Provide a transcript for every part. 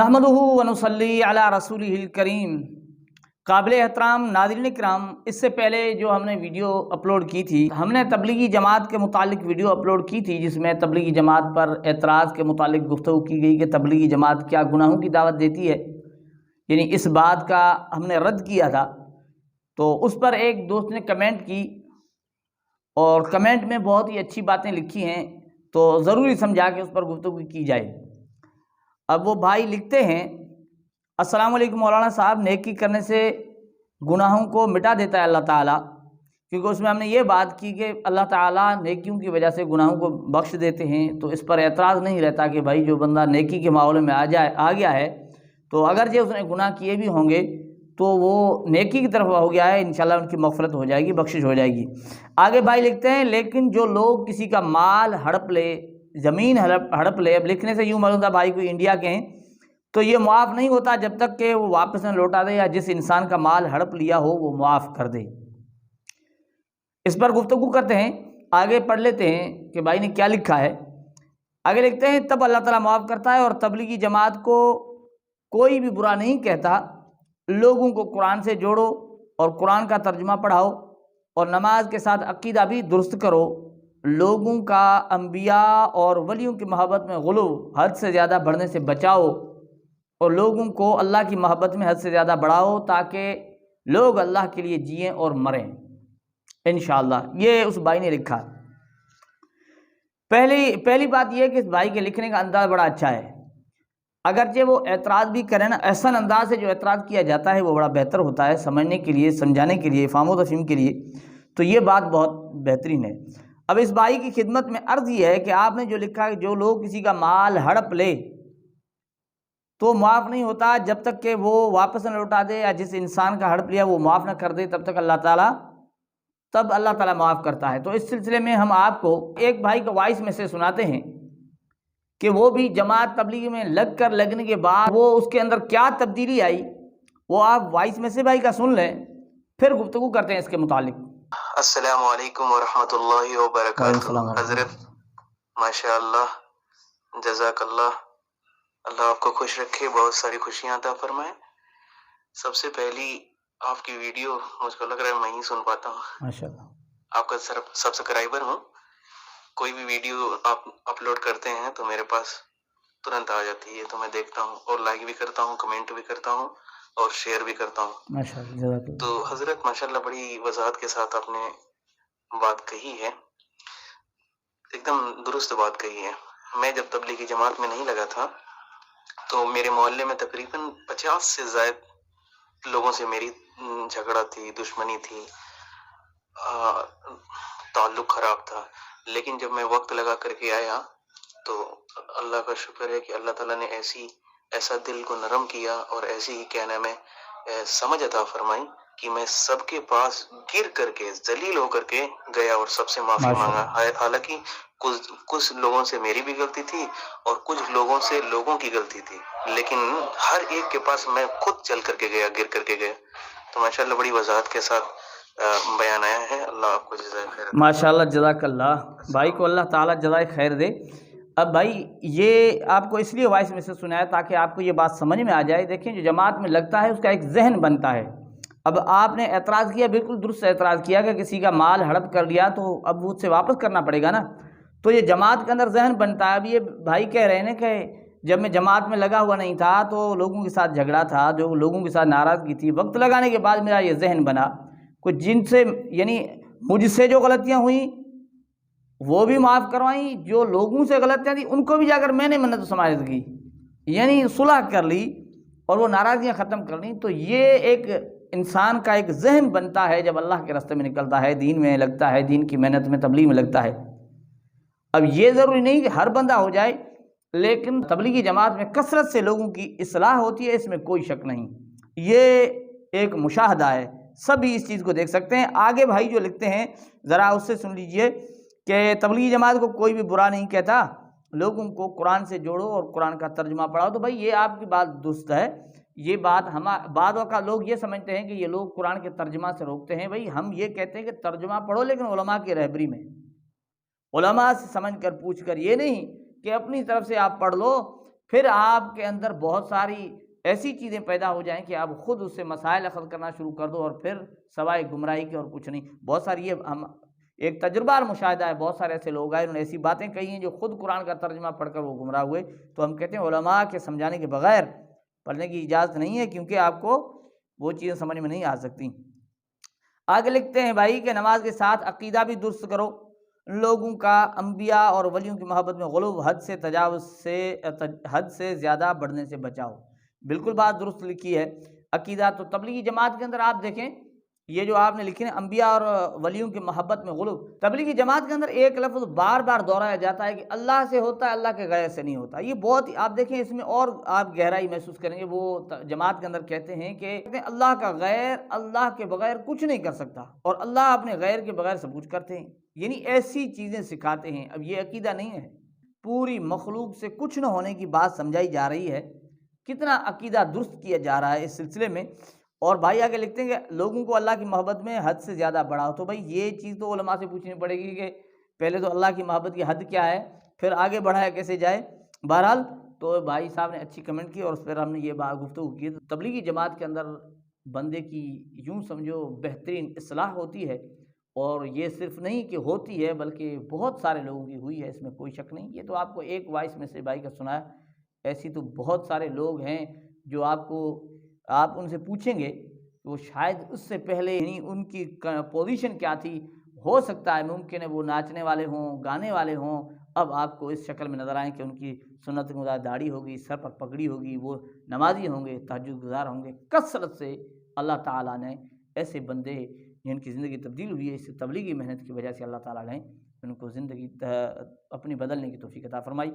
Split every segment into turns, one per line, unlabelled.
नहमदुहु व नुसल्ली अला रसूलिहिल करीम। काबिल एहतराम नाज़रीन किराम, इससे पहले जो हमने वीडियो अपलोड की थी, हमने तबलीगी जमात के मुतालिक वीडियो अपलोड की थी जिसमें तबलीगी जमात पर एतराज़ के मुतालिक गुफ्तगू की गई कि तबलीगी जमात क्या गुनाहों की दावत देती है, यानी इस बात का हमने रद्द किया था। तो उस पर एक दोस्त ने कमेंट की और कमेंट में बहुत ही अच्छी बातें लिखी हैं, तो ज़रूरी समझा कि उस पर गुफ्तगू की जाए। अब वो भाई लिखते हैं, अस्सलाम वालेकुम मौलाना साहब, नेकी करने से गुनाहों को मिटा देता है अल्लाह ताला, क्योंकि उसमें हमने ये बात की कि अल्लाह ताला नेकियों की वजह से गुनाहों को बख्श देते हैं। तो इस पर एतराज़ नहीं रहता कि भाई जो बंदा नेकी के माहौल में आ गया है, तो अगर जो उसने गुनाह किए भी होंगे तो वो नेकी की तरफ हो गया है, इंशाल्लाह उनकी मग़फ़िरत हो जाएगी, बख्शिश हो जाएगी। आगे भाई लिखते हैं, लेकिन जो लोग किसी का माल हड़प ले, ज़मीन हड़प ले, अब लिखने से यूँ मालूम था भाई कोई इंडिया के हैं, तो ये मुआफ़ नहीं होता जब तक कि वो वापस न लौटा दे या जिस इंसान का माल हड़प लिया हो वो मुआफ़ कर दे। इस पर गुफ्तगू करते हैं, आगे पढ़ लेते हैं कि भाई ने क्या लिखा है। आगे लिखते हैं, तब अल्लाह ताला मुआफ़ करता है और तबलीगी जमात को कोई भी बुरा नहीं कहता। लोगों को कुरान से जोड़ो और कुरान का तर्जुमा पढ़ाओ और नमाज के साथ अकीदा भी दुरुस्त करो। लोगों का अंबिया और वलियों की मोहब्बत में गुलू हद से ज़्यादा बढ़ने से बचाओ और लोगों को अल्लाह की मोहब्बत में हद से ज़्यादा बढ़ाओ ताकि लोग अल्लाह के लिए जिएं और मरें इंशाअल्लाह। ये उस भाई ने लिखा। पहली बात यह कि इस भाई के लिखने का अंदाज़ बड़ा अच्छा है। अगरचे वो एतराज़ भी करें ना, ऐसा अंदाज से जो एतराज़ किया जाता है वो बड़ा बेहतर होता है, समझने के लिए, समझाने के लिए, फ़ाहम व तफ़हीम के लिए। तो ये बात बहुत बेहतरीन है। अब इस भाई की खिदमत में अर्ज़ ये है कि आपने जो लिखा है, जो लोग किसी का माल हड़प ले तो मुआफ़ नहीं होता जब तक कि वो वापस न लौटा दे, या जिस इंसान का हड़प लिया वो मुआफ़ न कर दे तब तक अल्लाह ताला मुआफ़ करता है। तो इस सिलसिले में हम आपको एक भाई का वॉइस मैसेज सुनाते हैं कि वो भी जमात तबलीगी में लगने के बाद वो उसके अंदर क्या तब्दीली आई, वो आप वॉइस मैसेज भाई का सुन लें, फिर गुफ्तगू करते हैं इसके मुतालिक।
अस्सलामु अलैकुम वरहमतुल्लाहि वबरकातुहू। हज़रत माशाअल्लाह, जज़ाकल्लाह, अल्लाह आपको खुश रखे, बहुत सारी खुशियाँ अता फरमाए। सबसे पहली आपकी वीडियो मुझको लग रहा है मैं ही सुन पाता हूँ, माशाअल्लाह। आपका सब्सक्राइबर हूँ। कोई भी वीडियो आप अपलोड करते हैं तो मेरे पास तुरंत आ जाती है, तो मैं देखता हूँ और लाइक भी करता हूँ, कमेंट भी करता हूँ और शेयर भी करता हूँ, माशाअल्लाह। तो हजरत माशाअल्लाह बड़ी वजाहत के साथ आपने बात कही है, एकदम दुरुस्त बात कही है। मैं जब तबलीगी जमात में नहीं लगा था तो मेरे मोहल्ले में तकरीबन 50 से ज़ायद लोगों से मेरी झगड़ा थी, दुश्मनी थी, ताल्लुक खराब था। लेकिन जब मैं वक्त लगा करके आया तो अल्लाह का शुक्र है कि अल्लाह ताला ने ऐसा दिल को नरम किया और ऐसी ही क्या नाम है समझ अता फरमाई कि मैं सबके पास गिर करके जलील होकर के गया और सबसे माफी मांगा। हालांकि कुछ लोगों से मेरी भी गलती थी और कुछ लोगों से लोगों की गलती थी, लेकिन हर एक के पास मैं खुद चल करके गया, गिर करके गया। तो माशाल्लाह बड़ी वजाहत के साथ बयान आया है। अल्लाह आपको जज़ाए खैर।
माशाल्लाह, जज़ाकल्लाह। भाई को अल्लाह ताला जज़ाए खैर दे। अब भाई ये आपको इसलिए वॉइस मैसेज सुनाया ताकि आपको ये बात समझ में आ जाए। देखें, जो जमात में लगता है उसका एक जहन बनता है। अब आपने एतराज़ किया, बिल्कुल दुरुस्त एतराज़ किया कि किसी का माल हड़प कर लिया तो अब उससे वापस करना पड़ेगा ना, तो ये जमात के अंदर जहन बनता है। अब ये भाई कह रहे हैं कि जब मैं जमात में लगा हुआ नहीं था तो लोगों के साथ झगड़ा था, जो लोगों के साथ नाराज़गी थी, वक्त लगाने के बाद मेरा ये जहन बना, कुछ जिनसे यानी मुझसे जो गलतियाँ हुई वो भी माफ़ करवाई, जो लोगों से गलतियाँ थी उनको भी जाकर मैंने मन्नत समाजत की, यानी सुलह कर ली और वो नाराज़गियाँ ख़त्म कर ली। तो ये एक इंसान का एक जहन बनता है जब अल्लाह के रास्ते में निकलता है, दीन में लगता है, दीन की मेहनत में, तबलीग में लगता है। अब ये ज़रूरी नहीं कि हर बंदा हो जाए, लेकिन तबलीगी जमात में कसरत से लोगों की इस्लाह होती है, इसमें कोई शक नहीं। ये एक मुशाहदा है, सभी इस चीज़ को देख सकते हैं। आगे भाई जो लिखते हैं ज़रा उससे सुन लीजिए कि तबलीगी जमात को कोई भी बुरा नहीं कहता, लोगों को कुरान से जोड़ो और कुरान का तर्जुमा पढ़ाओ। तो भाई ये आपकी बात दुरुस्त है। ये बात बाद का लोग ये समझते हैं कि ये लोग कुरान के तर्जुमा से रोकते हैं। भाई हम ये कहते हैं कि तर्जुमा पढ़ो, लेकिन उलमा की रहबरी में, उलमा से समझ कर पूछ कर, ये नहीं कि अपनी तरफ से आप पढ़ लो फिर आपके अंदर बहुत सारी ऐसी चीज़ें पैदा हो जाएं कि आप ख़ुद उससे मसाइल अखज़ करना शुरू कर दो और फिर सवाए गुमराही के और कुछ नहीं। बहुत सारी ये हम एक तजुर्बा और मुशाहिदा है, बहुत सारे ऐसे लोग आए उन्होंने ऐसी बातें कही हैं जो ख़ुद कुरान का तर्जुमा पढ़कर वो गुमराह हुए। तो हम कहते हैं उलमा के समझाने के बगैर पढ़ने की इजाज़त नहीं है, क्योंकि आपको वो चीज़ें समझ में नहीं आ सकती। आगे लिखते हैं भाई कि नमाज के साथ अकीदा भी दुरुस्त करो, लोगों का अंबिया और वलियों की मोहब्बत में गुलूब हद से ज़्यादा बढ़ने से बचाओ। बिल्कुल बात दुरुस्त लिखी है। अकीदा तो तबलीगी जमात के अंदर आप देखें, ये जो आपने लिखी है अंबिया और वलियों की मोहब्बत में गुलूब, तबलीगी जमात के अंदर एक लफ्ज़ बार बार दोहराया जाता है कि अल्लाह से होता है, अल्लाह के गैर से नहीं होता। ये बहुत ही आप देखें, इसमें और आप गहराई महसूस करेंगे। वो जमात के अंदर कहते हैं कि अल्लाह का गैर अल्लाह के बगैर कुछ नहीं कर सकता और अल्लाह अपने गैर के बगैर सब कुछ करते हैं, यानी ऐसी चीज़ें सिखाते हैं। अब ये अकीदा नहीं है, पूरी मखलूक से कुछ न होने की बात समझाई जा रही है। कितना अकीदा दुरुस्त किया जा रहा है इस सिलसिले में। और भाई आगे लिखते हैं कि लोगों को अल्लाह की मोहब्बत में हद से ज़्यादा बढ़ाओ। तो भाई ये चीज़ तो उलमा से पूछनी पड़ेगी कि पहले तो अल्लाह की मोहब्बत की हद क्या है, फिर आगे बढ़ाया कैसे जाए। बहरहाल तो भाई साहब ने अच्छी कमेंट की और उस पर हमने ये बात गुफ्तगू की। तो तबलीगी जमात के अंदर बंदे की यूँ समझो बेहतरीन इस्लाह होती है, और ये सिर्फ नहीं कि होती है बल्कि बहुत सारे लोगों की हुई है, इसमें कोई शक नहीं। ये तो आपको एक वॉइस में से भाई का सुनाया, ऐसी तो बहुत सारे लोग हैं जो आप उनसे पूछेंगे तो शायद उससे पहले यानी उनकी पोजीशन क्या थी, हो सकता है मुमकिन है वो नाचने वाले हों, गाने वाले हों, अब आपको इस शक्ल में नज़र आए कि उनकी सुन्नत के मुताबिक दाढ़ी होगी, सर पर पगड़ी होगी, वो नमाजी होंगे, तहज्जुद गुज़ार होंगे। कसरत से अल्लाह ताला ने ऐसे बंदे जिनकी ज़िंदगी तब्दील हुई है इस तबलीगी मेहनत की वजह से, अल्लाह ताला ने उनको ज़िंदगी अपनी बदलने की तौफ़ीक अता फ़रमाई।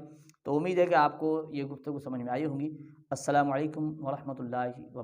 तो उम्मीद है कि आपको ये गुफ्तगू समझ में आई होंगी। अस्सलामु अलैकुम व रहमतुल्लाहि व बरकातहू।